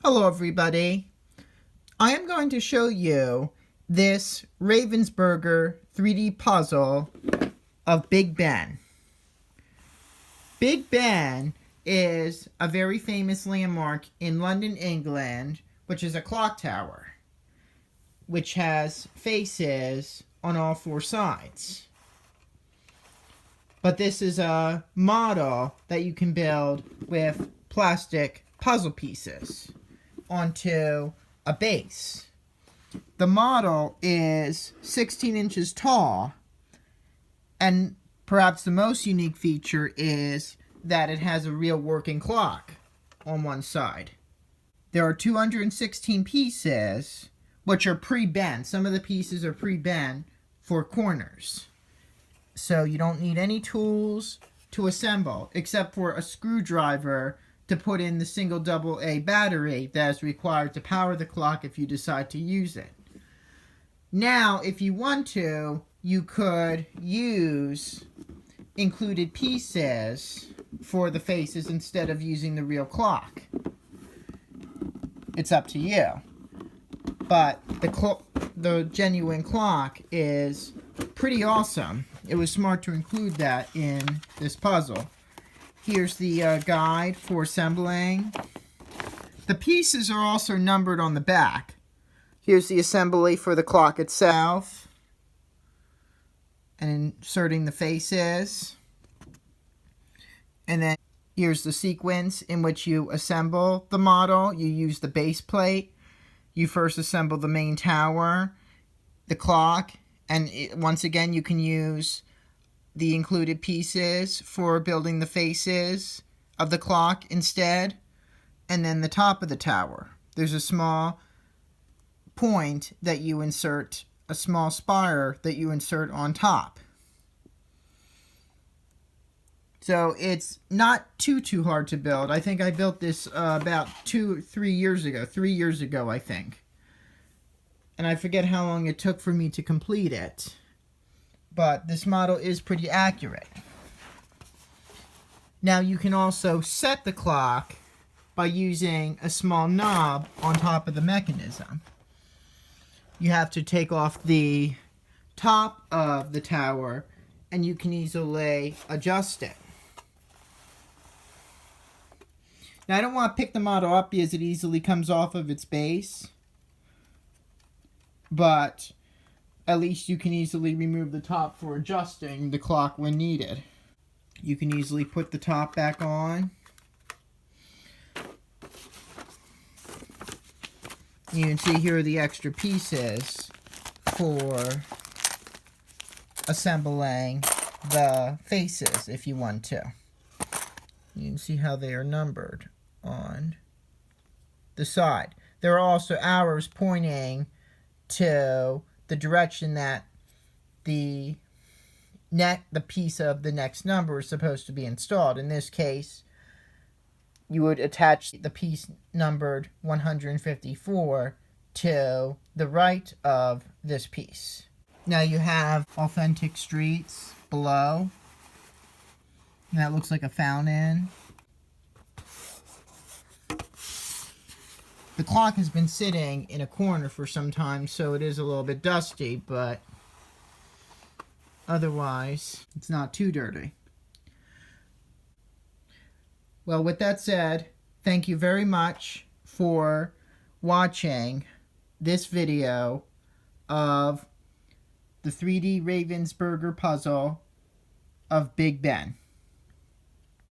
Hello everybody. I am going to show you this Ravensburger 3D puzzle of Big Ben. Big Ben is a very famous landmark in London, England, which is a clock tower, which has faces on all four sides. But this is a model that you can build with plastic puzzle pieces onto a base. The model is 16 inches tall, and perhaps the most unique feature is that it has a real working clock on one side. There are 216 pieces which are pre-bent. Some of the pieces are pre-bent for corners. So you don't need any tools to assemble except for a screwdriver to put in the single AA battery that is required to power the clock if you decide to use it. Now, if you want to, you could use included pieces for the faces instead of using the real clock. It's up to you. But the genuine clock is pretty awesome. It was smart to include that in this puzzle. Here's the guide for assembling. The pieces are also numbered on the back. Here's the assembly for the clock itself. And inserting the faces. And then here's the sequence in which you assemble the model. You use the base plate. You first assemble the main tower, the clock, and once again you can use the included pieces for building the faces of the clock instead. And then the top of the tower. There's a small point that you insert, a small spire that you insert on top. So it's not too hard to build. I think I built this about 3 years ago. 3 years ago, I think. And I forget how long it took for me to complete it. But this model is pretty accurate. Now you can also set the clock by using a small knob on top of the mechanism. You have to take off the top of the tower and you can easily adjust it. Now I don't want to pick the model up because it easily comes off of its base. But at least you can easily remove the top for adjusting the clock when needed. You can easily put the top back on. You can see here are the extra pieces for assembling the faces if you want to. You can see how they are numbered on the side. There are also arrows pointing to the direction that the piece of the next number is supposed to be installed. In this case, you would attach the piece numbered 154 to the right of this piece. Now you have authentic streets below. And that looks like a fountain. The clock has been sitting in a corner for some time, so it is a little bit dusty, but otherwise, it's not too dirty. Well, with that said, thank you very much for watching this video of the 3D Ravensburger puzzle of Big Ben.